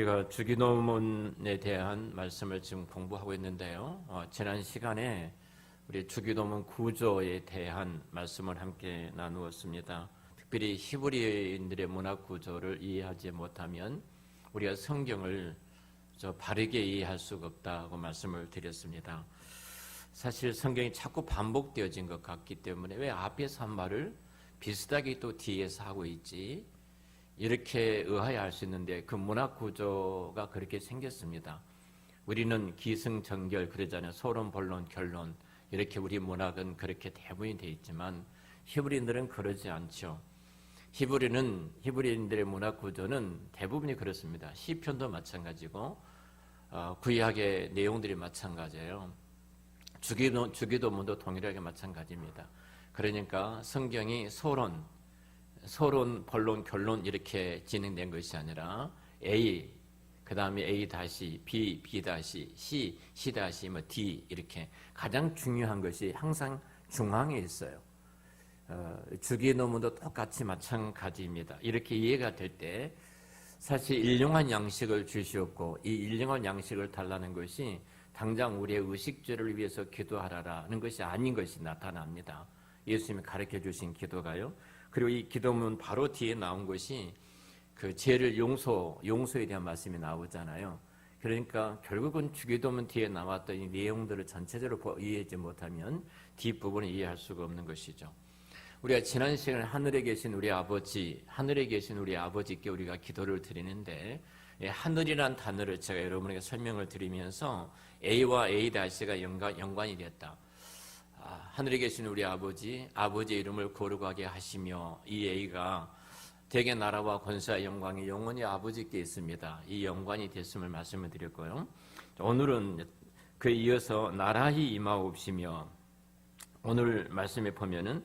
우리가 주기도문에 대한 말씀을 지금 공부하고 있는데요. 지난 시간에 우리 주기도문 구조에 대한 말씀을 함께 나누었습니다. 특별히 히브리인들의 문학 구조를 이해하지 못하면 우리가 성경을 바르게 이해할 수가 없다고 말씀을 드렸습니다. 사실 성경이 자꾸 반복되어진 것 같기 때문에 왜 앞에서 한 말을 비슷하게 또 뒤에서 하고 있지? 이렇게 의아해할 수 있는데 그 문학 구조가 그렇게 생겼습니다. 우리는 기승전결 그러잖아요. 소론, 본론, 결론 이렇게 우리 문학은 그렇게 대부분이 되어 있지만 히브리인들은 그러지 않죠. 히브리인들의 문학 구조는 대부분이 그렇습니다. 시편도 마찬가지고 구약의 내용들이 마찬가지예요. 주기도문도 동일하게 마찬가지입니다. 그러니까 성경이 소론, 본론, 결론 이렇게 진행된 것이 아니라 A, 그 다음에 A 다시, B, B 다시, C, C 다시, D 이렇게 가장 중요한 것이 항상 중앙에 있어요. 주기도문도 똑같이 마찬가지입니다. 이렇게 이해가 될 때 사실 일용한 양식을 주시옵고 이 일용한 양식을 달라는 것이 당장 우리의 의식주를 위해서 기도하라라는 것이 아닌 것이 나타납니다. 예수님이 가르쳐 주신 기도가요. 그리고 이 기도문 바로 뒤에 나온 것이 그 죄를 용서에 대한 말씀이 나오잖아요. 그러니까 결국은 주기도문 뒤에 나왔던 이 내용들을 전체적으로 이해하지 못하면 뒷부분을 이해할 수가 없는 것이죠. 우리가 지난 시간에 하늘에 계신 우리 아버지께 우리가 기도를 드리는데 하늘이란 단어를 제가 여러분에게 설명을 드리면서 A와 A-가 연관이 됐다. 하늘에 계신 우리 아버지의 이름을 거룩하게 하시며 이 A가 대개 나라와 권세와 영광이 영원히 아버지께 있습니다. 이 연관이 됐음을 말씀을 드렸고요. 오늘은 그에 이어서 나라히 임하옵시며 오늘 말씀에 보면은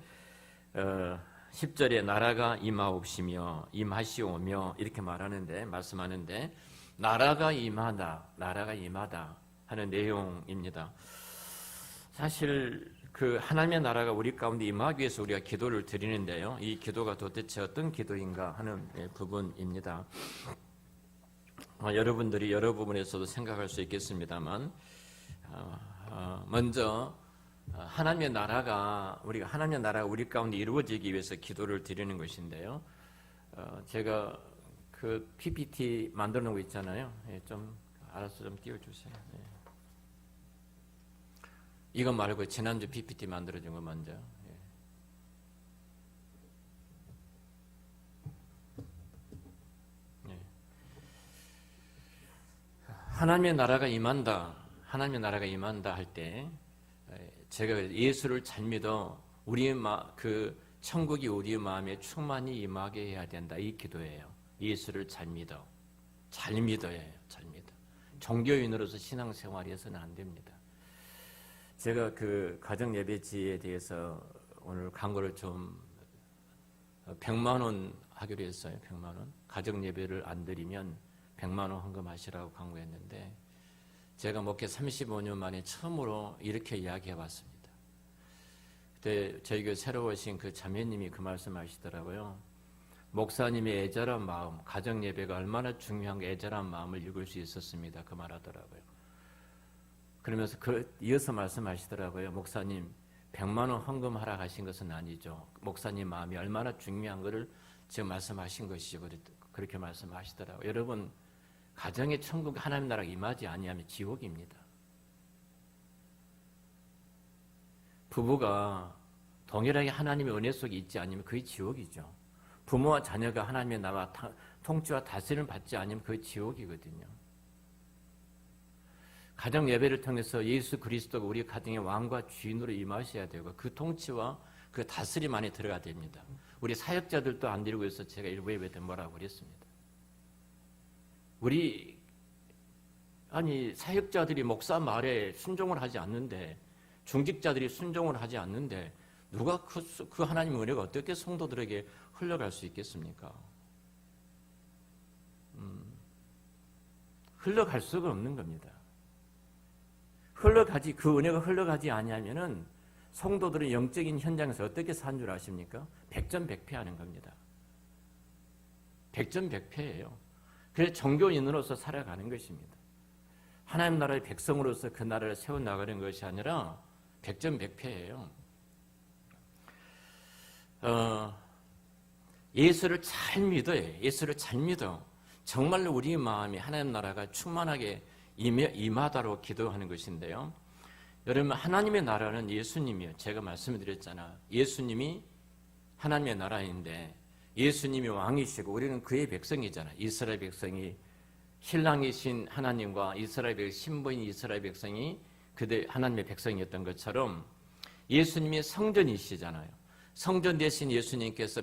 10절에 나라가 임하옵시며 임하시오며 이렇게 말씀하는데 나라가 임하다 하는 내용입니다. 사실 그 하나님의 나라가 우리 가운데 임하기 위해서 우리가 기도를 드리는데요. 이 기도가 도대체 어떤 기도인가 하는 부분입니다. 여러분들이 여러 부분에서도 생각할 수 있겠습니다만 먼저 하나님의 나라가 우리 가운데 이루어지기 위해서 기도를 드리는 것인데요. 제가 그 PPT 만들어 놓은 거 있잖아요. 좀 알아서 좀 띄워주세요. 이거 말고 지난주 PPT 만들어준 거 먼저. 하나님의 나라가 임한다 할 때 제가 예수를 잘 믿어 그 천국이 우리의 마음에 충만히 임하게 해야 된다 이 기도예요. 예수를 잘 믿어야 해요. 잘 믿어. 종교인으로서 신앙생활이 해서는 안 됩니다. 제가 그 가정예배지에 대해서 오늘 광고를 좀 100만 원 하기로 했어요. 100만 원. 가정예배를 안 드리면 100만 원 헌금하시라고 광고했는데 제가 목회 35년 만에 처음으로 이렇게 이야기해봤습니다. 그때 저희 교회 새로 오신 그 자매님이 그 말씀하시더라고요. 목사님의 애절한 마음, 가정예배가 얼마나 중요한 애절한 마음을 읽을 수 있었습니다. 그 말하더라고요. 그러면서 이어서 말씀하시더라고요. 목사님 100만 원 헌금하라 하신 것은 아니죠. 목사님 마음이 얼마나 중요한 것을 지금 말씀하신 것이죠. 그렇게 말씀하시더라고요. 여러분 가정의 천국 하나님 나라가 임하지 아니하면 지옥입니다. 부부가 동일하게 하나님의 은혜 속에 있지 않으면 그게 지옥이죠. 부모와 자녀가 하나님의 나라 통치와 다스림을 받지 않으면 그게 지옥이거든요. 가정 예배를 통해서 예수 그리스도가 우리 가정의 왕과 주인으로 임하셔야 되고 그 통치와 그 다스림 안에 들어가야 됩니다. 우리 사역자들도 안 드리고 있어서 제가 일부 예배 때 뭐라고 그랬습니다. 사역자들이 목사 말에 순종을 하지 않는데 중직자들이 순종을 하지 않는데 누가 그 하나님의 은혜가 어떻게 성도들에게 흘러갈 수 있겠습니까? 흘러갈 수가 없는 겁니다. 그 은혜가 흘러가지 아니하면은 성도들은 영적인 현장에서 어떻게 산 줄 아십니까? 백전백패하는 겁니다. 백전백패예요. 그래서 종교인으로서 살아가는 것입니다. 하나님 나라의 백성으로서 그 나라를 세워나가는 것이 아니라 백전백패예요. 예수를 잘 믿어요. 예수를 잘 믿어. 정말로 우리 마음이 하나님 나라가 충만하게 임하다로 기도하는 것인데요. 여러분, 하나님의 나라는 예수님이요. 제가 말씀드렸잖아. 예수님이 하나님의 나라인데 예수님이 왕이시고 우리는 그의 백성이잖아. 이스라엘 백성이 신랑이신 하나님과 이스라엘 백성, 신부인 이스라엘 백성이 그들 하나님의 백성이었던 것처럼 예수님이 성전이시잖아요. 성전 대신 예수님께서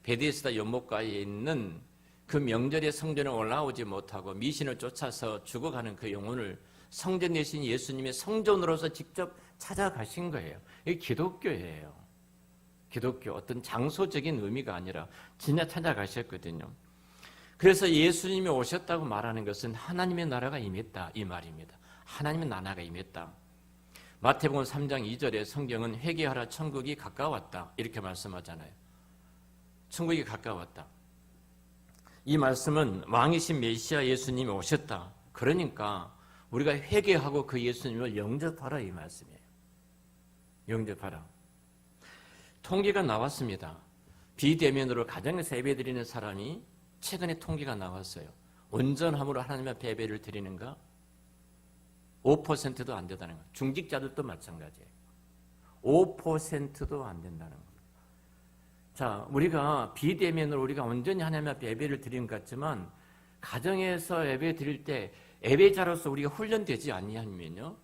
베데스다 연못가에 있는 그 명절의 성전에 올라오지 못하고 미신을 쫓아서 죽어가는 그 영혼을 성전 대신 예수님의 성전으로서 직접 찾아가신 거예요. 이게 기독교예요. 기독교, 어떤 장소적인 의미가 아니라 진짜 찾아가셨거든요. 그래서 예수님이 오셨다고 말하는 것은 하나님의 나라가 임했다 이 말입니다. 하나님의 나라가 임했다. 마태복음 3장 2절에 성경은 회개하라 천국이 가까웠다 이렇게 말씀하잖아요. 천국이 가까웠다. 이 말씀은 왕이신 메시아 예수님이 오셨다. 그러니까 우리가 회개하고 그 예수님을 영접하라 이 말씀이에요. 영접하라. 통계가 나왔습니다. 비대면으로 가정에서 예배드리는 사람이 최근에 통계가 나왔어요. 온전함으로 하나님 앞에 예배를 드리는가? 5%도 안 된다는 거예요. 중직자들도 마찬가지예요. 5%도 안 된다는 거예요. 자, 우리가 비대면으로 우리가 온전히 하나님 앞에 예배를 드리는 것 같지만 가정에서 예배 드릴 때 예배자로서 우리가 훈련되지 아니하면요,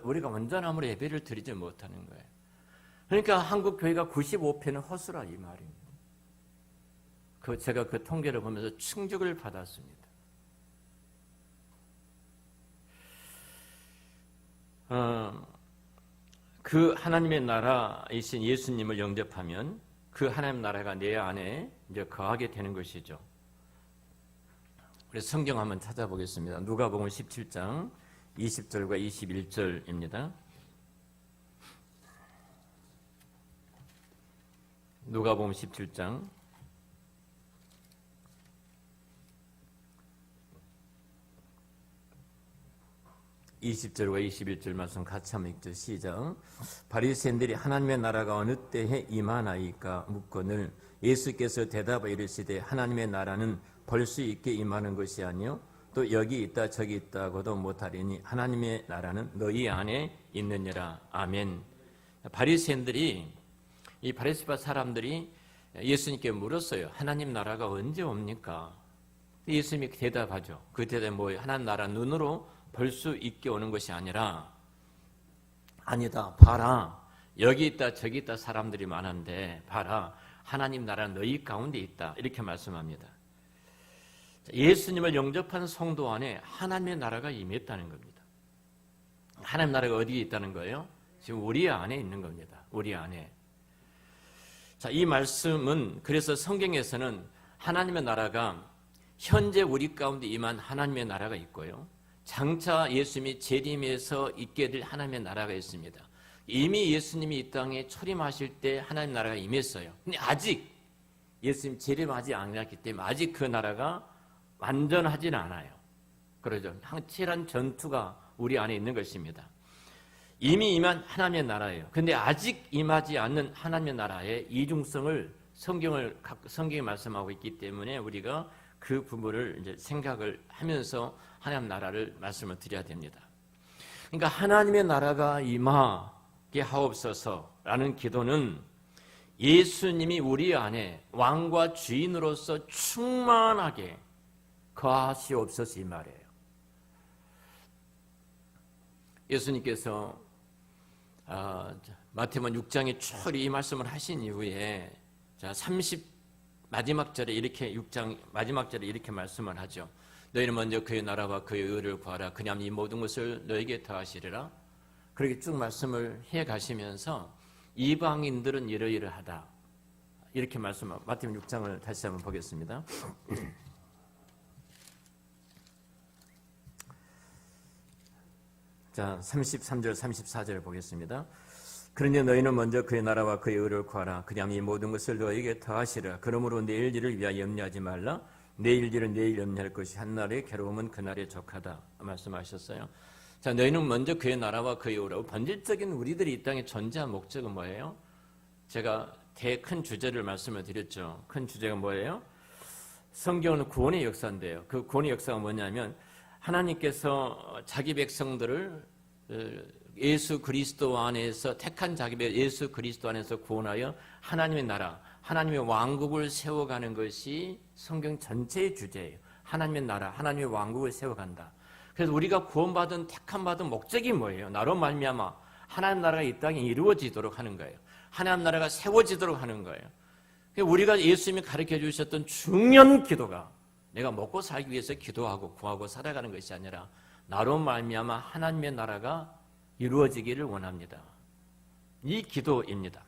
우리가 온전함으로 예배를 드리지 못하는 거예요. 그러니까 한국 교회가 95%는 허수라 이 말입니다. 제가 그 통계를 보면서 충격을 받았습니다. 그 하나님의 나라이신 예수님을 영접하면 그 하나님 나라가 내 안에 이제 거하게 되는 것이죠. 우리 성경 한번 찾아보겠습니다. 누가복음 17장 20절과 21절입니다. 누가복음 17장 20절과 21절 말씀 같이 한번 읽죠. 시작. 바리새인들이 하나님의 나라가 어느 때에 임하나이까 묻거늘 예수께서 대답하여 이르시되 하나님의 나라는 볼 수 있게 임하는 것이 아니요 또 여기 있다 저기 있다고도 못하리니 하나님의 나라는 너희 안에 있느니라. 아멘. 바리새인들이, 이 바리새파 사람들이 예수님께 물었어요. 하나님 나라가 언제 옵니까? 예수님이 대답하죠. 그 대답이 뭐예요? 하나님 나라 눈으로 볼 수 있게 오는 것이 아니라, 아니다, 봐라, 여기 있다 저기 있다 사람들이 많은데 봐라, 하나님 나라는 너희 가운데 있다 이렇게 말씀합니다. 예수님을 영접한 성도 안에 하나님의 나라가 임했다는 겁니다. 하나님 나라가 어디에 있다는 거예요? 지금 우리 안에 있는 겁니다. 우리 안에. 자, 이 말씀은 그래서 성경에서는 하나님의 나라가 현재 우리 가운데 임한 하나님의 나라가 있고요, 장차 예수님이 재림해서 있게 될 하나님의 나라가 있습니다. 이미 예수님이 이 땅에 초림하실 때 하나님 나라가 임했어요. 근데 아직 예수님 재림하지 않았기 때문에 아직 그 나라가 완전하지는 않아요. 그러죠. 치열한 전투가 우리 안에 있는 것입니다. 이미 임한 하나님의 나라예요. 근데 아직 임하지 않는 하나님의 나라의 이중성을 성경이 말씀하고 있기 때문에 우리가 그 부분을 이제 생각을 하면서 하나님 나라를 말씀을 드려야 됩니다. 그러니까 하나님의 나라가 임하게 하옵소서라는 기도는 예수님이 우리 안에 왕과 주인으로서 충만하게 거하시옵소서 이 말이에요. 예수님께서 마태복음 6장에 쭉 이 말씀을 하신 이후에 30 마지막 절에 이렇게 6장 마지막 절에 이렇게 말씀을 하죠. 너희는 먼저 그의 나라와 그의 의를 구하라. 그냥 이 모든 것을 너에게 더하시리라. 그렇게 쭉 말씀을 해 가시면서 이방인들은 이러이러하다 이렇게 말씀하고, 마태복음 6장을 다시 한번 보겠습니다. 자, 33절 34절 보겠습니다. 그러니 너희는 먼저 그의 나라와 그의 의를 구하라. 그냥 이 모든 것을 너에게 더하시리라. 그러므로 내일 일을 위하여 염려하지 말라. 내일 일은 내일 염려할 것이 한날의 괴로움은 그날에 족하다 말씀하셨어요. 자, 너희는 먼저 그의 나라와 그의 의라고. 본질적인 우리들이 이 땅에 존재한 목적은 뭐예요? 제가 큰 주제를 말씀을 드렸죠. 큰 주제가 뭐예요? 성경은 구원의 역사인데요. 그 구원의 역사가 뭐냐면 하나님께서 자기 백성들을 예수 그리스도 안에서 택한 자기 예수 그리스도 안에서 구원하여 하나님의 나라, 하나님의 왕국을 세워가는 것이 성경 전체의 주제예요. 하나님의 나라, 하나님의 왕국을 세워간다. 그래서 우리가 구원받은 택함받은 목적이 뭐예요? 나로 말미암아 하나님 나라가 이 땅에 이루어지도록 하는 거예요. 하나님 나라가 세워지도록 하는 거예요. 우리가 예수님이 가르쳐 주셨던 중요한 기도가 내가 먹고 살기 위해서 기도하고 구하고 살아가는 것이 아니라 나로 말미암아 하나님의 나라가 이루어지기를 원합니다. 이 기도입니다.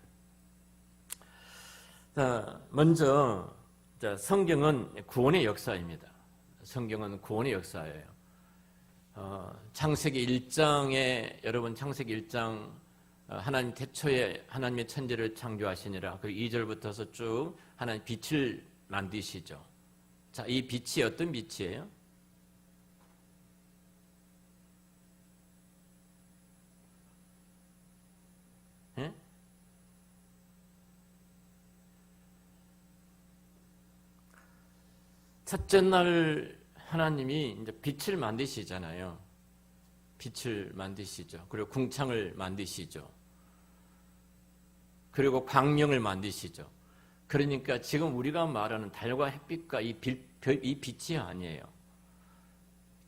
자, 먼저 성경은 구원의 역사입니다. 성경은 구원의 역사예요. 창세기 1장에 여러분 창세기 1장 하나님 태초에 하나님의 천지를 창조하시니라 그 2절부터서 쭉 하나님 빛을 만드시죠. 자, 이 빛이 어떤 빛이에요? 예? 첫째 날 하나님이 이제 빛을 만드시잖아요. 빛을 만드시죠. 그리고 궁창을 만드시죠. 그리고 광명을 만드시죠. 그러니까 지금 우리가 말하는 달과 햇빛과 이 빛이 아니에요.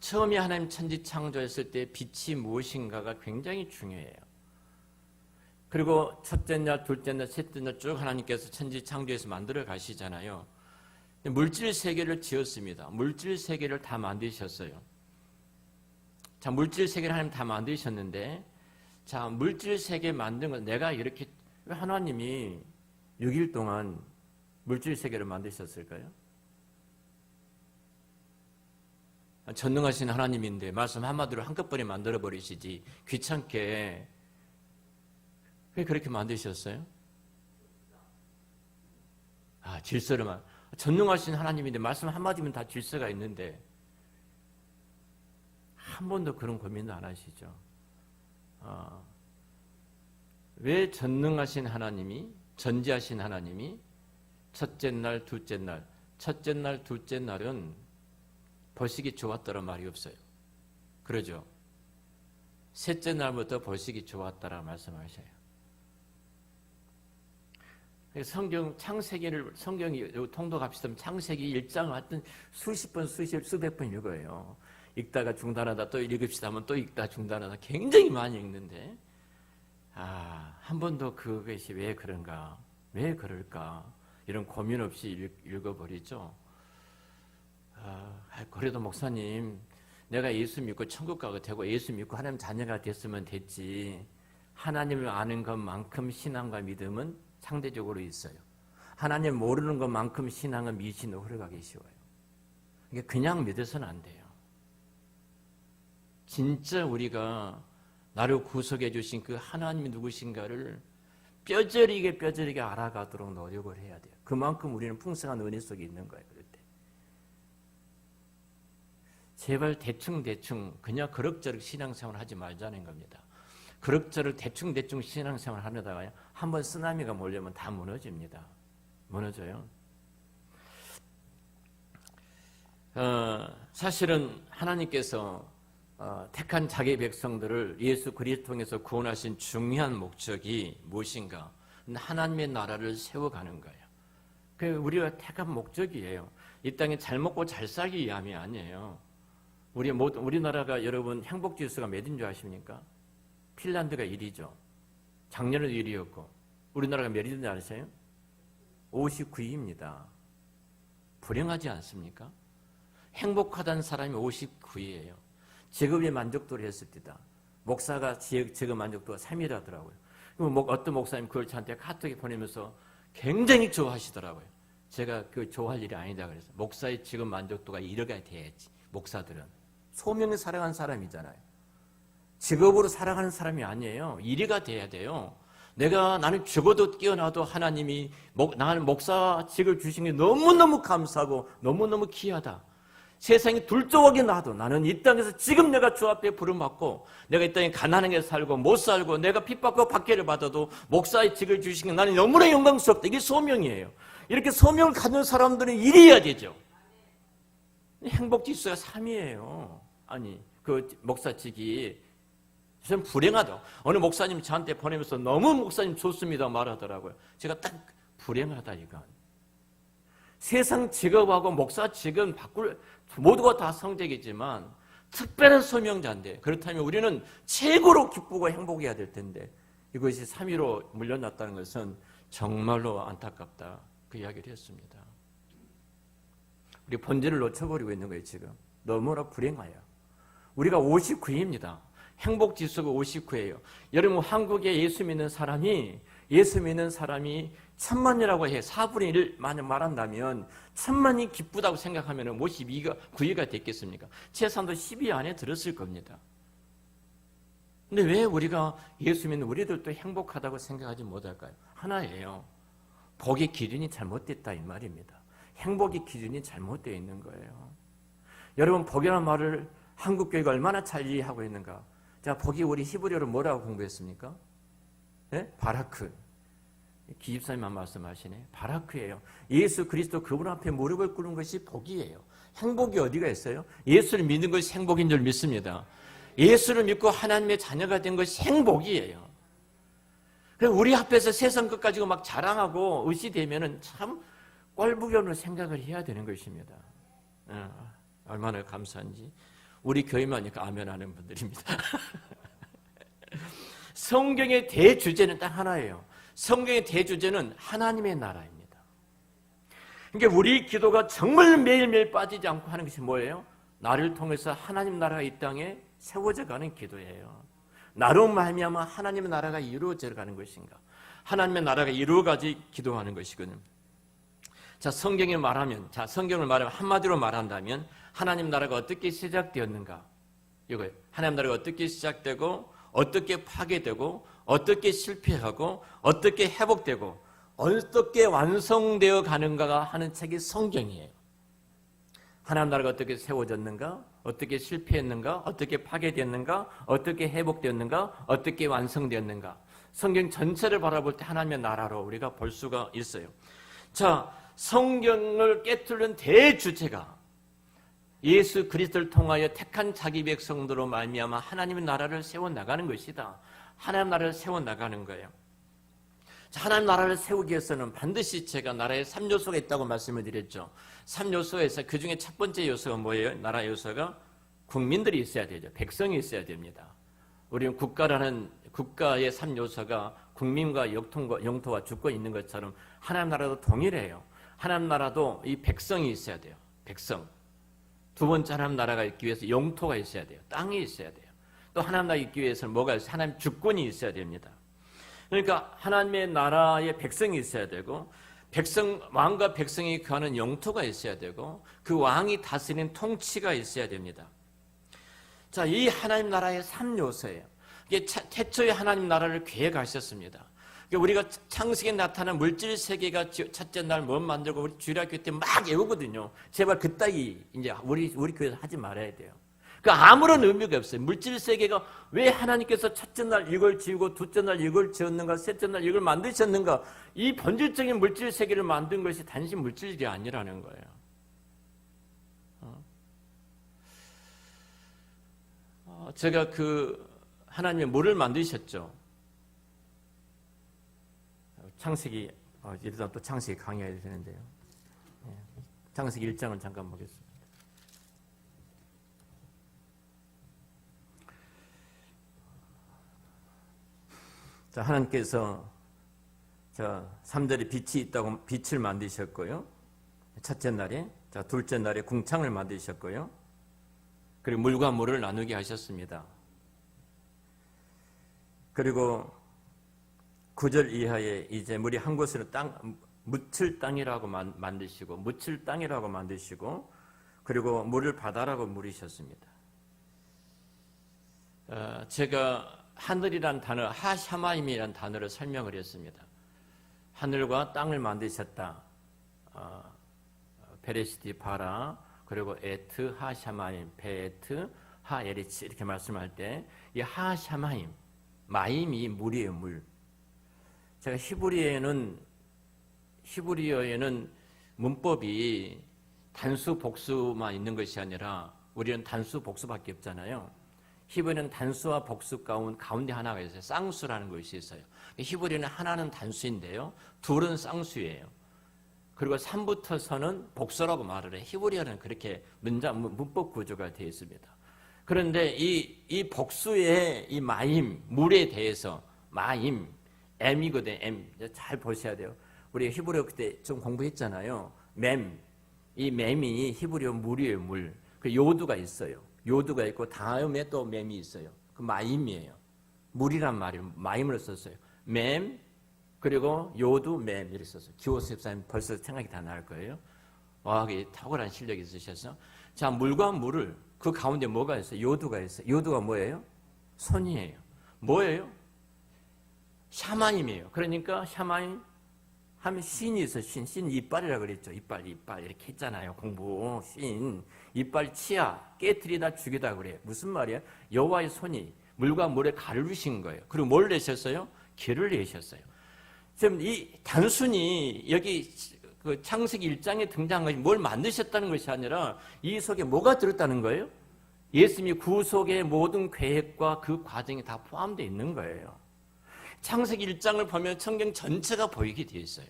처음에 하나님 천지 창조했을 때 빛이 무엇인가가 굉장히 중요해요. 그리고 첫째 날, 둘째 날, 셋째 날 쭉 하나님께서 천지 창조해서 만들어 가시잖아요. 물질 세계를 지었습니다. 물질 세계를 다 만드셨어요. 자, 물질 세계를 하나님 다 만드셨는데, 자, 물질 세계 만든 건 내가 이렇게 왜 하나님이 6일 동안 물질 세계를 만드셨을까요? 전능하신 하나님인데 말씀 한마디로 한꺼번에 만들어 버리시지 귀찮게 왜 그렇게 만드셨어요? 질서를만. 전능하신 하나님인데 말씀 한마디면 다 질서가 있는데 한 번도 그런 고민도 안 하시죠. 왜 전능하신 하나님이, 전지하신 하나님이 첫째 날, 둘째 날, 첫째 날, 둘째 날은 보시기 좋았다는 말이 없어요. 그러죠? 셋째 날부터 보시기 좋았다라 말씀하셔요. 성경이 통독합시다. 창세기 1장을 하여튼 수십 번, 수백 번 읽어요. 읽다가 중단하다 또 읽읍시다 하면 또 읽다 중단하다 굉장히 많이 읽는데 한 번도 그것이 왜 그런가, 왜 그럴까 이런 고민 없이 읽어버리죠. 그래도 목사님 내가 예수 믿고 천국 가게 되고 예수 믿고 하나님 자녀가 됐으면 됐지. 하나님을 아는 것만큼 신앙과 믿음은 상대적으로 있어요. 하나님 모르는 것만큼 신앙은 미신으로 흘러가기 쉬워요. 그냥 믿어서는 안 돼요. 진짜 우리가 나를 구속해 주신 그 하나님이 누구신가를 뼈저리게 알아가도록 노력을 해야 돼요. 그만큼 우리는 풍성한 은혜 속에 있는 거예요. 그럴 때. 제발 대충 그냥 그럭저럭 신앙생활 하지 말자는 겁니다. 그럭저럭 대충 신앙생활 하려다가 한번 쓰나미가 몰려면 다 무너집니다. 무너져요. 사실은 하나님께서 택한 자기 백성들을 예수 그리스도 통해서 구원하신 중요한 목적이 무엇인가? 하나님의 나라를 세워가는 거예요. 그게 우리가 택한 목적이에요. 이 땅에 잘 먹고 잘 살기 위함이 아니에요. 우리나라가 여러분 행복지수가 몇인 줄 아십니까? 핀란드가 1위죠. 작년에도 1위였고 우리나라가 몇인지 아세요? 59위입니다. 불행하지 않습니까? 행복하다는 사람이 59위예요. 직업의 만족도를 했을 때다. 목사가 직업 만족도가 3위라더라고요. 어떤 목사님 그걸 저한테 카톡에 보내면서 굉장히 좋아하시더라고요. 제가 그 좋아할 일이 아니다 그래서 목사의 직업 만족도가 1위가 돼야지. 목사들은 소명을 살아가는 사람이잖아요. 직업으로 살아가는 사람이 아니에요. 1위가 돼야 돼요. 나는 죽어도 깨어나도 하나님이 나는 목사직을 주신 게 너무너무 감사하고 너무너무 귀하다. 세상이 둘쪽하게 나도 나는 이 땅에서 지금 내가 주 앞에 부름받고 내가 이 땅에 가난하게 살고 못 살고 내가 핍박과 박해를 받아도 목사의 직을 주신 게 나는 너무나 영광스럽다. 이게 소명이에요. 이렇게 소명을 갖는 사람들은 일해야 되죠. 행복지수가 3이에요. 아니 그 목사직이 참 불행하다. 어느 목사님 저한테 보내면서 너무 목사님 좋습니다 말하더라고요. 제가 딱 불행하다 이건. 세상 직업하고 목사 직은 모두가 다 성직이지만 특별한 소명자인데 그렇다면 우리는 최고로 기쁘고 행복해야 될 텐데 이것이 3위로 물려났다는 것은 정말로 안타깝다. 그 이야기를 했습니다. 우리 본질을 놓쳐버리고 있는 거예요 지금. 너무나 불행해요. 우리가 59입니다. 행복지수가 59예요. 여러분 한국에 예수 믿는 사람이 1000만이라고 해 4분의 1 말한다면 1000만이 기쁘다고 생각하면 9위가 됐겠습니까? 최소한도 10위 안에 들었을 겁니다. 근데 왜 우리가 예수 믿는 우리들도 행복하다고 생각하지 못할까요? 하나예요. 복의 기준이 잘못됐다 이 말입니다. 행복의 기준이 잘못되어 있는 거예요. 여러분 복이라는 말을 한국교회가 얼마나 잘 이해하고 있는가? 자, 복이 우리 히브리어로 뭐라고 공부했습니까? 네? 바라크. 기집사님만 말씀하시네. 바라크예요. 예수 그리스도 그분 앞에 무릎을 꿇는 것이 복이에요. 행복이 어디가 있어요? 예수를 믿는 것이 행복인 줄 믿습니다. 예수를 믿고 하나님의 자녀가 된 것이 행복이에요. 그래서 우리 앞에서 세상 것 가지고 막 자랑하고 의시되면은 참 꼴부견으로 생각을 해야 되는 것입니다. 얼마나 감사한지. 우리 교회만이니까 아멘 하는 분들입니다. 성경의 대주제는 딱 하나예요. 성경의 대주제는 하나님의 나라입니다. 그러니까 우리 기도가 정말 매일매일 빠지지 않고 하는 것이 뭐예요? 나를 통해서 하나님 나라가 이 땅에 세워져 가는 기도예요. 나로 말미암아 하나님의 나라가 이루어져 가는 것인가? 하나님의 나라가 이루어가지 기도하는 것이거든요. 자, 성경을 말하면 한마디로 말한다면 하나님 나라가 어떻게 시작되었는가? 이거예요. 하나님 나라가 어떻게 시작되고 어떻게 파괴되고 어떻게 실패하고 어떻게 회복되고 어떻게 완성되어 가는가가 하는 책이 성경이에요. 하나님 나라가 어떻게 세워졌는가? 어떻게 실패했는가? 어떻게 파괴됐는가? 어떻게 회복되었는가? 어떻게 완성되었는가? 성경 전체를 바라볼 때 하나님의 나라로 우리가 볼 수가 있어요. 자, 성경을 깨트리는 대주제가 예수 그리스도를 통하여 택한 자기 백성들로 말미암아 하나님의 나라를 세워나가는 것이다. 하나님 나라를 세워나가는 거예요. 하나님 나라를 세우기 위해서는 반드시 제가 나라에 3요소가 있다고 말씀을 드렸죠. 3요소에서 그 중에 첫 번째 요소가 뭐예요? 나라 요소가 국민들이 있어야 되죠. 백성이 있어야 됩니다. 우리는 국가의 3요소가 국민과 영토와 주권이 있는 것처럼 하나님 나라도 동일해요. 하나님 나라도 이 백성이 있어야 돼요. 백성. 두 번째 하나님 나라가 있기 위해서 영토가 있어야 돼요. 땅이 있어야 돼요. 또 하나님 나라가 있기 위해서는 뭐가 있어요? 하나님 주권이 있어야 됩니다. 그러니까 하나님의 나라의 백성이 있어야 되고 왕과 백성이 거하는 영토가 있어야 되고 그 왕이 다스리는 통치가 있어야 됩니다. 자, 이 하나님 나라의 3요소예요. 이게 태초에 하나님 나라를 계획하셨습니다. 우리가 창세기에 나타난 물질 세계가 첫째 날 뭐 만들고 우리 주일학교 때 막 외우거든요. 제발 그따위 이제 우리 교회에서 하지 말아야 돼요. 그 아무런 의미가 없어요. 물질 세계가 왜 하나님께서 첫째 날 이걸 지우고 둘째 날 이걸 지었는가, 셋째 날 이걸 만드셨는가? 이 본질적인 물질 세계를 만든 것이 단순 물질이 아니라는 거예요. 제가 하나님의 뭐를 만드셨죠? 창세기, 이러다 또 창세기 강의해야 되는데요. 창세기 1장을 잠깐 보겠습니다. 자, 하나님께서 3절에 빛이 있다고 빛을 만드셨고요. 첫째 날에, 둘째 날에 궁창을 만드셨고요. 그리고 물과 물을 나누게 하셨습니다. 그리고 9절 이하에 이제 물이 한 곳으로 묻힐 땅이라고 만드시고 그리고 물을 바다라고 물으셨습니다. 제가 하늘이란 단어, 하샤마임이란 단어를 설명을 했습니다. 하늘과 땅을 만드셨다. 베레시티 바라, 그리고 에트 하샤마임, 베에트 하에리치 이렇게 말씀할 때 이 하샤마임, 마임이 물이에요, 물. 제가 히브리어에는 문법이 단수 복수만 있는 것이 아니라 우리는 단수 복수밖에 없잖아요. 히브리는 단수와 복수 가운데 하나가 있어요. 쌍수라는 것이 있어요. 히브리는 하나는 단수인데요, 둘은 쌍수예요. 그리고 3부터서는 복수라고 말을 해요. 히브리어는 그렇게 문법 구조가 되어 있습니다. 그런데 이 복수의 이 마임, 물에 대해서 마임, M이거든요. M. 잘 보셔야 돼요. 우리 히브리어 그때 좀 공부했잖아요. 이 맴이 히브리어 물이에요, 물. 그 요두가 있어요. 요두가 있고 다음에 또 맴이 있어요. 그 마임이에요. 물이란 말이에요. 마임을 썼어요. 맴, 그리고 요두, 맴 이렇게 썼어요. 기호수 집사님 벌써 생각이 다 날 거예요. 와, 탁월한 실력이 있으셔서. 자, 물과 물을 그 가운데 뭐가 있어요? 요두가 있어요. 요두가 뭐예요? 손이에요. 뭐예요? 샤마임이에요. 그러니까 샤마임 하면 신이 있어요. 신 이빨이라고 그랬죠. 이빨 이렇게 했잖아요. 공부. 신 이빨 치아 깨트리다 죽이다 그래요. 무슨 말이에요? 여호와의 손이 물과 물에 가르신 거예요. 그리고 뭘 내셨어요? 길을 내셨어요. 지금 이 단순히 여기 그 창세기 1장에 등장한 것이 뭘 만드셨다는 것이 아니라 이 속에 뭐가 들었다는 거예요? 예수님이 구속의 모든 계획과 그 과정이 다 포함되어 있는 거예요. 창세기 1장을 보면 성경 전체가 보이게 되어 있어요.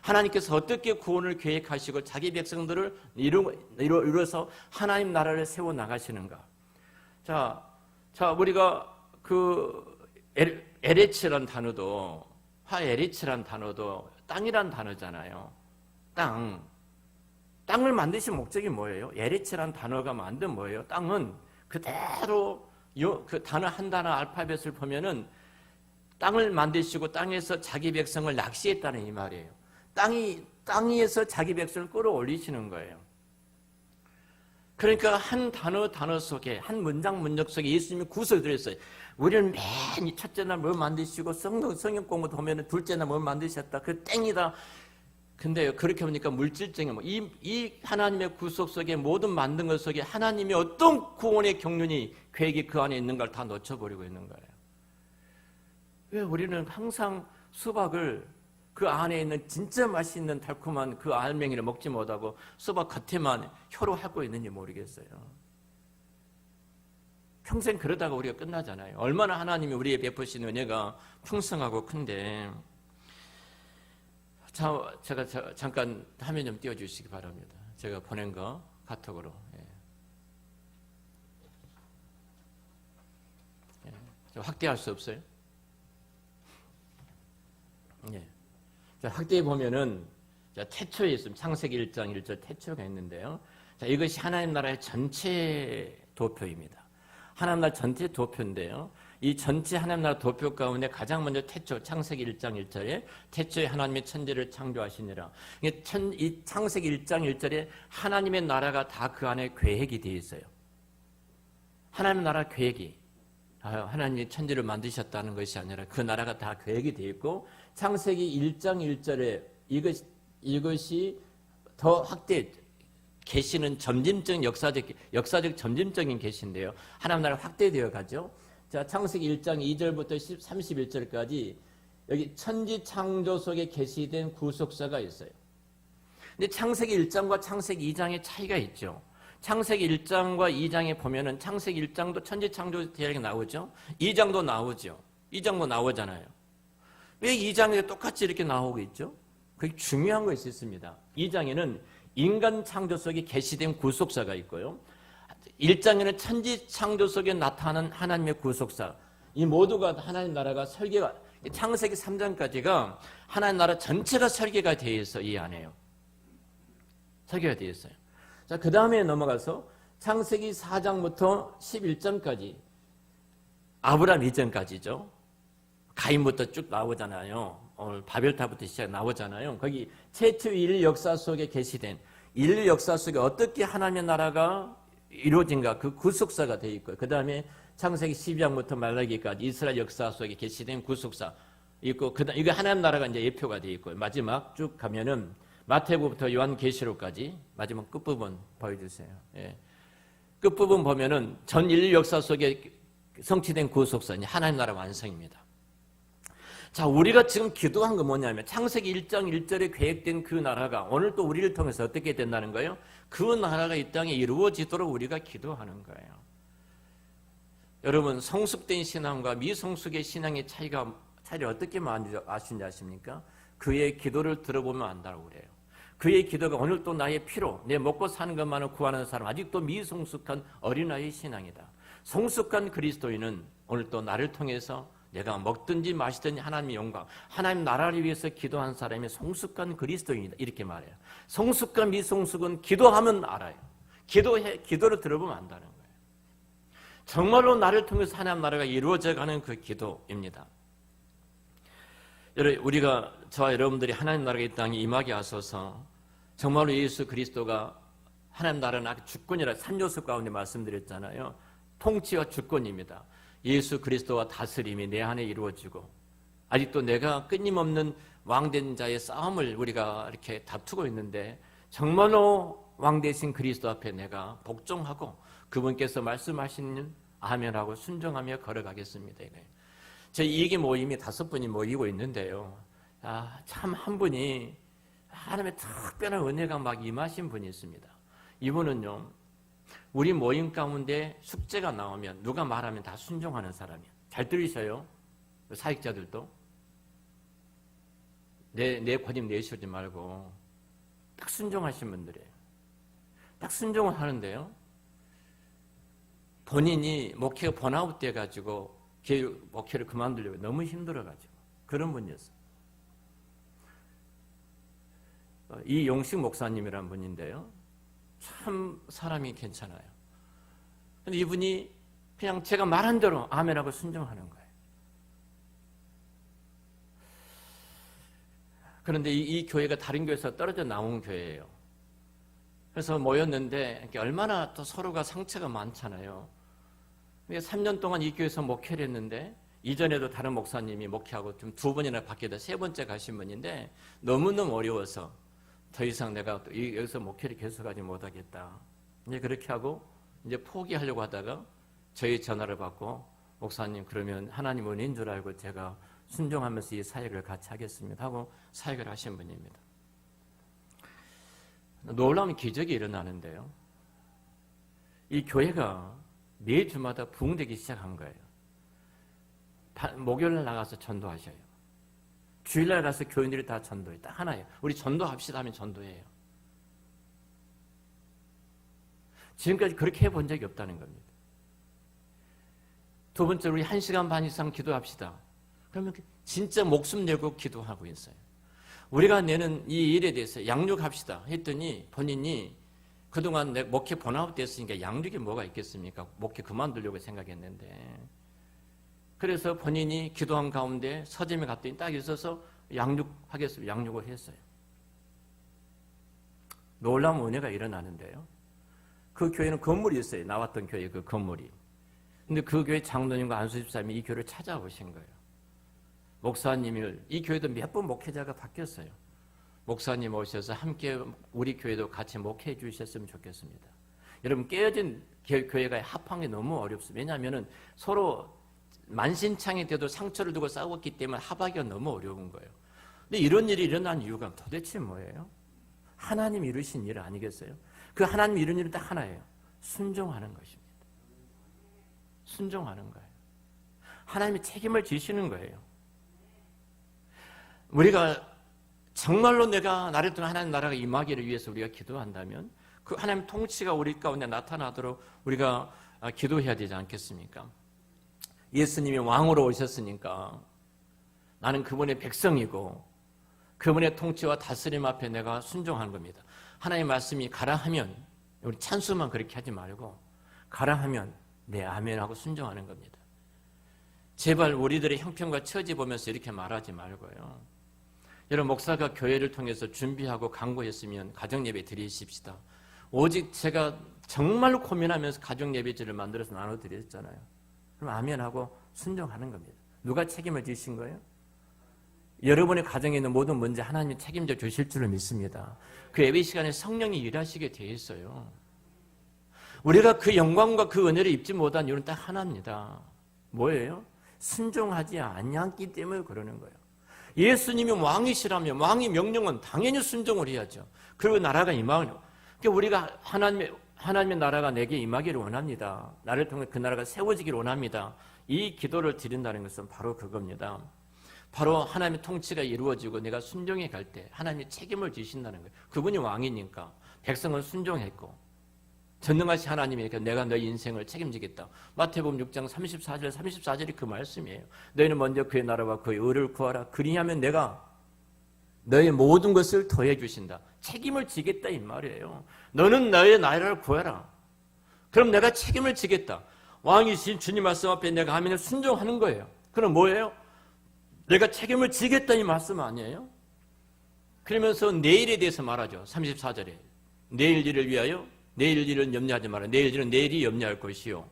하나님께서 어떻게 구원을 계획하시고 자기 백성들을 이루어서 하나님 나라를 세워 나가시는가. 자, 우리가 그 에레츠란 단어도, 하에레츠란 단어도 땅이란 단어잖아요. 땅을 만드신 목적이 뭐예요? 에레츠란 단어가 만든 뭐예요? 땅은 그대로 그 단어 한 단어 알파벳을 보면은 땅을 만드시고 땅에서 자기 백성을 낚시했다는 이 말이에요. 땅에서 자기 백성을 끌어올리시는 거예요. 그러니까 한 단어 속에, 한 문장 속에 예수님이 구슬을 들였어요. 우리는 맨 첫째 날 뭘 만드시고 성경 공부도 보면 둘째 날 뭘 만드셨다. 그 땡이다. 근데 그렇게 보니까 물질적인 이 하나님의 구속 속에 모든 만든 것 속에 하나님의 어떤 구원의 경륜이 계획이 그 안에 있는 걸 다 놓쳐버리고 있는 거예요. 왜 우리는 항상 수박을 그 안에 있는 진짜 맛있는 달콤한 그 알맹이를 먹지 못하고 수박 겉에만 혀로 하고 있는지 모르겠어요. 평생 그러다가 우리가 끝나잖아요. 얼마나 하나님이 우리에 베푸신 은혜가 풍성하고 큰데. 자, 제가 잠깐 화면 좀 띄워주시기 바랍니다. 제가 보낸 거 카톡으로. 확대할 수 없어요? 자, 확대해 보면은 태초에 있습니다. 창세기 1장 1절 태초가 있는데요. 자, 이것이 하나님 나라의 전체 도표입니다. 하나님 나라 전체 도표인데요. 이 전체 하나님 나라 도표 가운데 가장 먼저 태초, 창세기 1장 1절에 태초에 하나님의 천지를 창조하시니라. 이 창세기 1장 1절에 하나님의 나라가 다 그 안에 계획이 되어 있어요. 하나님의 나라 계획이. 하나님이 천지를 만드셨다는 것이 아니라 그 나라가 다 계획이 되어 있고, 창세기 1장 1절에 이것이 더 확대, 계시는 점진적 역사적 점진적인 계시인데요. 하나님 나라 확대되어 가죠. 자, 창세기 1장 2절부터 31절까지 여기 천지 창조 속에 계시된 구속사가 있어요. 근데 창세기 1장과 창세기 2장의 차이가 있죠. 창세기 1장과 2장에 보면은 창세기 1장도 천지 창조 대략이 나오죠. 2장도 나오죠. 2장도 나오잖아요. 왜 2장에 똑같이 이렇게 나오고 있죠? 그게 중요한 것이 있습니다. 2장에는 인간 창조 속에 계시된 구속사가 있고요. 1장에는 천지 창조 속에 나타나는 하나님의 구속사. 이 모두가 하나님 나라가 설계가, 창세기 3장까지가 하나님 나라 전체가 설계가 되어 있어, 이 안에요. 설계가 되어 있어요. 자, 그 다음에 넘어가서 창세기 4장부터 11장까지 아브라함 이전까지죠. 가인부터 쭉 나오잖아요. 오늘 바벨탑부터 시작 나오잖아요. 거기 최초 인류 역사 속에 계시된 인류 역사 속에 어떻게 하나님의 나라가 이루어진가 그 구속사가 되어 있고 그 다음에 창세기 12장부터 말라기까지 이스라엘 역사 속에 계시된 구속사 있고 이거 하나님 나라가 이제 예표가 되어 있고 마지막 쭉 가면은 마태복음부터 요한계시록까지 마지막 끝부분 보여주세요. 예. 끝부분 보면은 전 인류 역사 속에 성취된 구속사 하나님 나라 완성입니다. 자, 우리가 지금 기도한 건 뭐냐면 창세기 1장 1절에 계획된 그 나라가 오늘 또 우리를 통해서 어떻게 된다는 거예요? 그 나라가 이 땅에 이루어지도록 우리가 기도하는 거예요. 여러분 성숙된 신앙과 미성숙의 신앙의 차이를 어떻게 아시는지 아십니까? 그의 기도를 들어보면 안다고 그래요. 그의 기도가 오늘 또 나의 피로 내 먹고 사는 것만을 구하는 사람 아직도 미성숙한 어린아이의 신앙이다. 성숙한 그리스도인은 오늘 또 나를 통해서 내가 먹든지 마시든지 하나님의 영광, 하나님 나라를 위해서 기도한 사람이 성숙한 그리스도인이다. 이렇게 말해요. 성숙과 미성숙은 기도하면 알아요. 기도를 들어보면 안다는 거예요. 정말로 나를 통해서 하나님 나라가 이루어져가는 그 기도입니다. 우리가 저와 여러분들이 하나님 나라가 이 땅에 임하게 하소서. 정말로 예수 그리스도가 하나님 나라는 주권이라 3요소 가운데 말씀드렸잖아요. 통치와 주권입니다. 예수 그리스도와 다스림이 내 안에 이루어지고 아직도 내가 끊임없는 왕된 자의 싸움을 우리가 이렇게 다투고 있는데 정말로 왕 되신 그리스도 앞에 내가 복종하고 그분께서 말씀하시는 아멘하고 순종하며 걸어가겠습니다. 제 이기 모임이 5분이 모이고 있는데요. 참 한 분이 하나님의 특별한 은혜가 막 임하신 분이 있습니다. 이분은요. 우리 모임 가운데 숙제가 나오면 누가 말하면 다 순종하는 사람이에요. 잘 들으셔요. 사역자들도. 내 고집 내쉬지 말고 딱 순종하신 분들이에요. 딱 순종을 하는데요. 본인이 목회가 번아웃 돼가지고 목회를 그만두려고 너무 힘들어가지고 그런 분이었어요. 이용식 목사님이라는 분인데요. 참 사람이 괜찮아요. 근데 이분이 그냥 제가 말한 대로 아멘하고 순종하는 거예요. 그런데 이 교회가 다른 교회에서 떨어져 나온 교회예요. 그래서 모였는데 얼마나 또 서로가 상처가 많잖아요. 3년 동안 이 교회에서 목회를 했는데 이전에도 다른 목사님이 목회하고 좀 2번이나 바뀌다 3번째 가신 분인데 너무너무 어려워서 더 이상 내가 여기서 목회를 계속하지 못하겠다. 이제 그렇게 하고 이제 포기하려고 하다가 저희 전화를 받고 목사님 그러면 하나님 은혜인 줄 알고 제가 순종하면서 이 사역을 같이 하겠습니다 하고 사역을 하신 분입니다. 놀라운 기적이 일어나는데요. 이 교회가 매주마다 부흥되기 시작한 거예요. 목요일날 나가서 전도하셔요. 주일날 가서 교인들이 다 전도해요. 딱 하나예요. 우리 전도합시다 하면 전도해요. 지금까지 그렇게 해본 적이 없다는 겁니다. 2번째로 우리 1시간 반 이상 기도합시다. 그러면 진짜 목숨 내고 기도하고 있어요. 우리가 내는 이 일에 대해서 양육합시다 했더니 본인이 그동안 내 목회 번아웃 됐으니까 양육이 뭐가 있겠습니까? 목회 그만두려고 생각했는데 그래서 본인이 기도한 가운데 서점에 갔더니 딱 있어서 양육하겠습니다. 양육을 했어요. 놀라운 은혜가 일어나는데요. 그 교회는 건물이 있어요. 나왔던 교회 그 건물이. 근데 그 교회 장로님과 안수집사님이 이 교회를 찾아오신 거예요. 목사님을 이 교회도 몇 번 목회자가 바뀌었어요. 목사님 오셔서 함께 우리 교회도 같이 목회해 주셨으면 좋겠습니다. 여러분 깨어진 교회가 합하는 게 너무 어렵습니다. 왜냐하면 서로 만신창이 돼도 상처를 두고 싸웠기 때문에 합하기가 너무 어려운 거예요. 근데 이런 일이 일어난 이유가 도대체 뭐예요? 하나님 이루신 일 아니겠어요? 그 하나님 이룬 일은 딱 하나예요. 순종하는 것입니다. 순종하는 거예요. 하나님이 책임을 지시는 거예요. 우리가 정말로 나를 통해 하나님 나라가 임하기를 위해서 우리가 기도한다면 그 하나님 통치가 우리 가운데 나타나도록 우리가 기도해야 되지 않겠습니까? 예수님이 왕으로 오셨으니까 나는 그분의 백성이고 그분의 통치와 다스림 앞에 내가 순종하는 겁니다. 하나님의 말씀이 가라 하면 우리 찬수만 그렇게 하지 말고 가라 하면 네 아멘하고 순종하는 겁니다. 제발 우리들의 형편과 처지 보면서 이렇게 말하지 말고요. 여러분 목사가 교회를 통해서 준비하고 강구했으면 가정예배 드리십시다. 오직 제가 정말로 고민하면서 가족 예배제를 만들어서 나눠드렸잖아요. 그럼 아멘하고 순종하는 겁니다. 누가 책임을 지신 거예요? 여러분의 가정에 있는 모든 문제 하나님 책임져 주실 줄을 믿습니다. 그 예배 시간에 성령이 일하시게 돼 있어요. 우리가 그 영광과 그 은혜를 입지 못한 이유는 딱 하나입니다. 뭐예요? 순종하지 않았기 때문에 그러는 거예요. 예수님이 왕이시라면 왕의 명령은 당연히 순종을 해야죠. 그리고 나라가 임하는. 그러니까 우리가 하나님의 나라가 내게 임하기를 원합니다. 나를 통해 그 나라가 세워지기를 원합니다. 이 기도를 드린다는 것은 바로 그겁니다. 바로 하나님의 통치가 이루어지고 내가 순종해 갈 때 하나님이 책임을 지신다는 거예요. 그분이 왕이니까 백성은 순종했고 전능하신 하나님이니까 내가 너희 인생을 책임지겠다. 마태복음 6장 34절이 그 말씀이에요. 너희는 먼저 그의 나라와 그의 의를 구하라. 그리하면 내가 너의 모든 것을 더해 주신다. 책임을 지겠다 이 말이에요. 너는 너의 나라를 구해라. 그럼 내가 책임을 지겠다. 왕이신 주님 말씀 앞에 내가 하면 순종하는 거예요. 그럼 뭐예요? 내가 책임을 지겠다 이 말씀 아니에요? 그러면서 내일에 대해서 말하죠. 34절에 내일 일을 위하여 내일 일은 염려하지 마라. 내일 일은 내일이 염려할 것이요.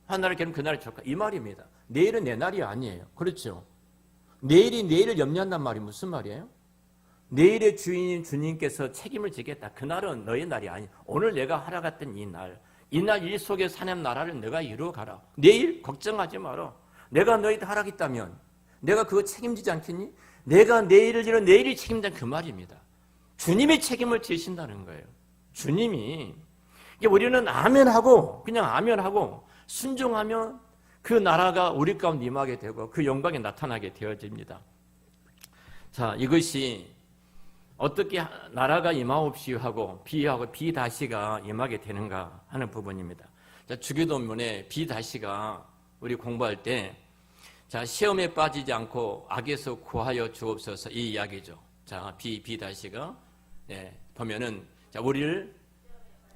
하나를 깨면 그날이 좋을까? 이 말입니다. 내일은 내 날이 아니에요. 그렇죠? 내일이 내일을 염려한단 말이 무슨 말이에요? 내일의 주인인 주님께서 책임을 지겠다. 그날은 너의 날이 아니. 오늘 내가 하러 갔던 이 날, 일 속에 사는 나라를 내가 이루어가라. 내일 걱정하지 마라. 내가 너희들 하라겠다면 내가 그거 책임지지 않겠니? 내가 내일을 이룬 내일이 책임진다는 그 말입니다. 주님이 책임을 지신다는 거예요. 주님이. 우리는 아멘하고 그냥 아멘하고 순종하면 그 나라가 우리 가운데 임하게 되고 그 영광이 나타나게 되어집니다. 자, 이것이 어떻게 나라가 임하옵시오 하고 비다시가 임하게 되는가 하는 부분입니다. 자, 주기도문에 비다시가 우리 공부할 때 자, 시험에 빠지지 않고 악에서 구하여 주옵소서 이 이야기죠. 자, 비다시가 보면은 자, 우리를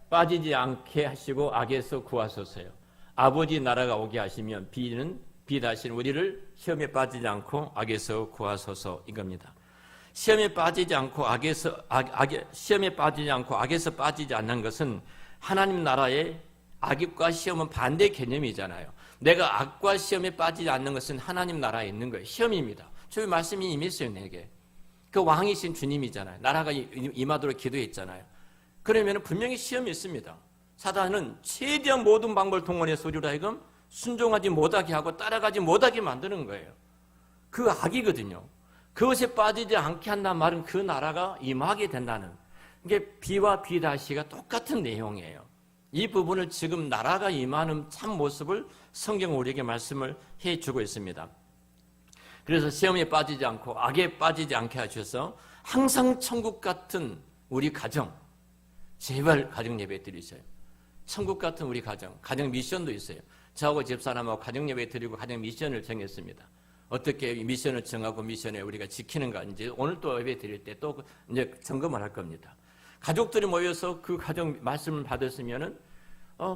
빠지지 않게 하시고 악에서 구하소서요. 아버지 나라가 오게 하시면 비다시는 우리를 시험에 빠지지 않고 악에서 구하소서 이겁니다. 시험에 빠지지 않고 시험에 빠지지 않고 악에서 빠지지 않는 것은 하나님 나라의 악과 시험은 반대 개념이잖아요. 내가 악과 시험에 빠지지 않는 것은 하나님 나라에 있는 거예요. 시험입니다. 저희 말씀이 임했어요, 내게. 그 왕이신 주님이잖아요. 나라가 임하도록 기도했잖아요. 그러면 분명히 시험이 있습니다. 사단은 최대한 모든 방법을 동원해서 우리로 하여금 순종하지 못하게 하고 따라가지 못하게 만드는 거예요. 그 악이거든요. 그것에 빠지지 않게 한다는 말은 그 나라가 임하게 된다는 이게 비와 비다시가 똑같은 내용이에요. 이 부분을 지금 나라가 임하는 참 모습을 성경은 우리에게 말씀을 해주고 있습니다. 그래서 시험에 빠지지 않고 악에 빠지지 않게 하셔서 항상 천국 같은 우리 가정, 제발 가정 예배 드리세요. 천국 같은 우리 가정 미션도 있어요. 저하고 집사람하고 가정 예배 드리고 가정 미션을 정했습니다. 어떻게 미션을 정하고 미션에 우리가 지키는가 이제 오늘 또 예배 드릴 때 또 이제 점검을 할 겁니다. 가족들이 모여서 그 가정 말씀을 받았으면은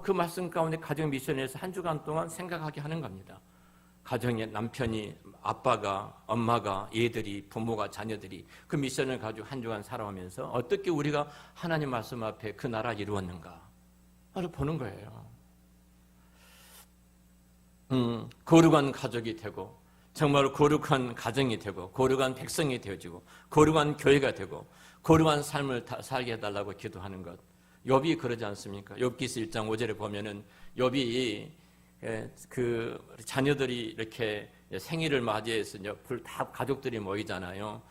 그 말씀 가운데 가정 미션에서 한 주간 동안 생각하게 하는 겁니다. 가정의 남편이, 아빠가, 엄마가, 애들이, 부모가, 자녀들이 그 미션을 가지고 한 주간 살아오면서 어떻게 우리가 하나님 말씀 앞에 그 나라 이루었는가 를 보는 거예요. 거룩한 가족이 되고 정말 거룩한 가정이 되고 거룩한 백성이 되어지고 거룩한 교회가 되고 거룩한 삶을 살게 해달라고 기도하는 것. 욥이 그러지 않습니까? 욥기서 1장 5절에 보면은 욥이 그 자녀들이 이렇게 생일을 맞이해서 다 가족들이 모이잖아요.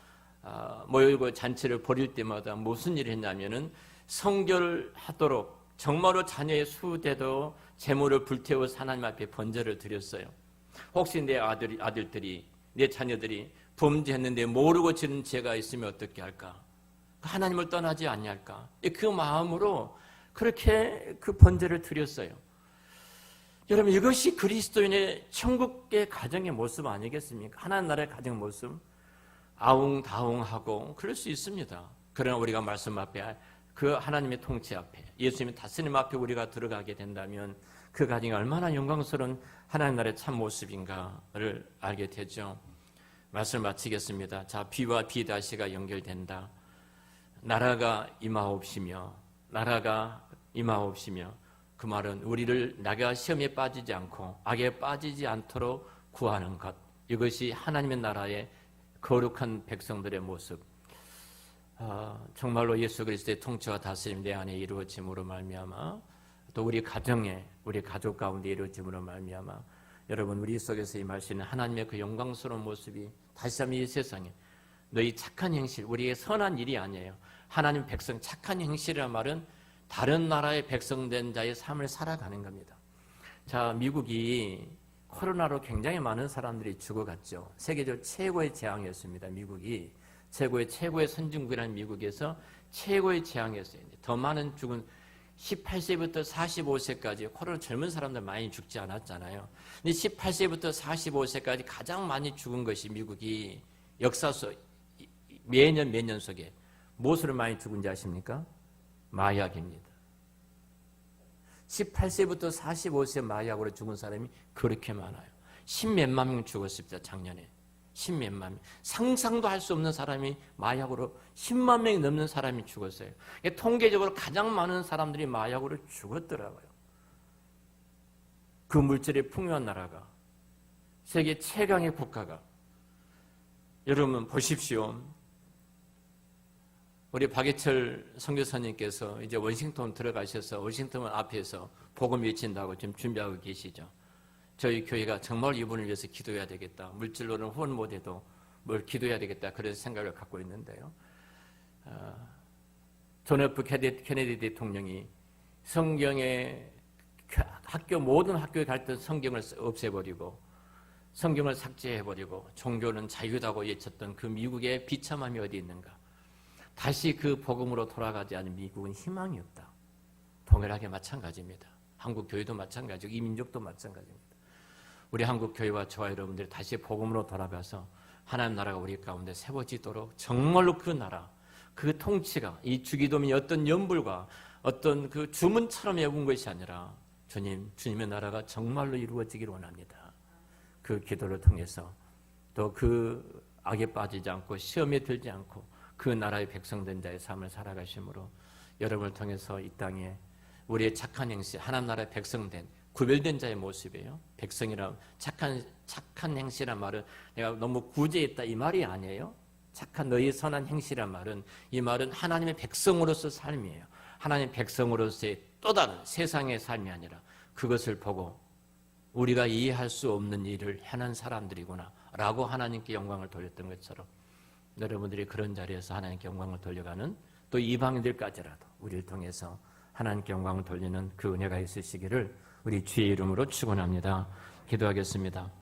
모이고 잔치를 벌일 때마다 무슨 일을 했냐면은 성결하도록 정말로 자녀의 수대도 제물을 불태워 하나님 앞에 번제를 드렸어요. 혹시 내 아들들이 내 자녀들이 범죄했는데 모르고 지은 죄가 있으면 어떻게 할까? 하나님을 떠나지 아니할까? 그 마음으로 그렇게 그 번제를 드렸어요. 여러분 이것이 그리스도인의 천국의 가정의 모습 아니겠습니까? 하나님 나라의 가정 모습 아웅다웅하고 그럴 수 있습니다. 그러나 우리가 말씀 앞에 그 하나님의 통치 앞에 예수님의 다스림 앞에 우리가 들어가게 된다면 그 가정이 얼마나 영광스러운 하나님 나라의 참 모습인가를 알게 되죠. 말씀을 마치겠습니다. 자, 비와 비다시가 연결된다. 나라가 임하옵시며 나라가 임하옵시며 그 말은 우리를 내가 시험에 빠지지 않고 악에 빠지지 않도록 구하는 것. 이것이 하나님의 나라의 거룩한 백성들의 모습. 정말로 예수 그리스도의 통치와 다스림 내 안에 이루어짐으로 말미암아 또 우리 가정에 우리 가족 가운데 이루어짐으로 말미암아 여러분 우리 속에서 임하시는 하나님의 그 영광스러운 모습이 다시 한번 이 세상에 너희 착한 행실 우리의 선한 일이 아니에요. 하나님 백성 착한 행실이란 말은 다른 나라의 백성된 자의 삶을 살아가는 겁니다. 자, 미국이 코로나로 굉장히 많은 사람들이 죽어갔죠. 세계적으로 최고의 재앙이었습니다. 미국이 최고의 선진국이라는 미국에서 최고의 재앙이었어요. 더 많은 죽은 18세부터 45세까지 코로나 젊은 사람들 많이 죽지 않았잖아요. 근데 18세부터 45세까지 가장 많이 죽은 것이 미국이 역사서 매년 속에 무엇으로 많이 죽은지 아십니까? 마약입니다. 18세부터 45세 마약으로 죽은 사람이 그렇게 많아요. 10몇만 명 죽었습니다. 작년에. 10몇만 명. 상상도 할 수 없는 사람이 마약으로 10만 명이 넘는 사람이 죽었어요. 통계적으로 가장 많은 사람들이 마약으로 죽었더라고요. 그 물질의 풍요한 나라가 세계 최강의 국가가 여러분 보십시오. 우리 박예철 선교사님께서 이제 워싱턴 들어가셔서 워싱턴 앞에서 복음 외친다고 지금 준비하고 계시죠. 저희 교회가 정말 이분을 위해서 기도해야 되겠다. 물질로는 후원 못해도 뭘 기도해야 되겠다. 그런 생각을 갖고 있는데요. 존 F 케네디 대통령이 성경에 모든 학교에 갈 때 성경을 없애버리고 성경을 삭제해버리고 종교는 자유다고 외쳤던 그 미국의 비참함이 어디 있는가. 다시 그 복음으로 돌아가지 않은 미국은 희망이 없다. 동일하게 마찬가지입니다. 한국 교회도 마찬가지고 이 민족도 마찬가지입니다. 우리 한국 교회와 저와 여러분들이 다시 복음으로 돌아가서 하나님 나라가 우리 가운데 세워지도록 정말로 그 나라, 그 통치가 이 주기도민이 어떤 연불과 어떤 그 주문처럼 외운 것이 아니라 주님의 나라가 정말로 이루어지기를 원합니다. 그 기도를 통해서 또 그 악에 빠지지 않고 시험에 들지 않고 그 나라의 백성된 자의 삶을 살아가심으로 여러분을 통해서 이 땅에 우리의 착한 행실, 하나님 나라의 백성된 구별된 자의 모습이에요. 백성이라 착한 행실이란 말은 내가 너무 구제했다 이 말이 아니에요. 착한 너희 선한 행실이란 말은 이 말은 하나님의 백성으로서 삶이에요. 하나님의 백성으로서의 또 다른 세상의 삶이 아니라 그것을 보고 우리가 이해할 수 없는 일을 해낸 사람들이구나 라고 하나님께 영광을 돌렸던 것처럼 여러분들이 그런 자리에서 하나님께 영광을 돌려가는 또 이방인들까지라도 우리를 통해서 하나님께 영광을 돌리는 그 은혜가 있으시기를 우리 주의 이름으로 축원합니다. 기도하겠습니다.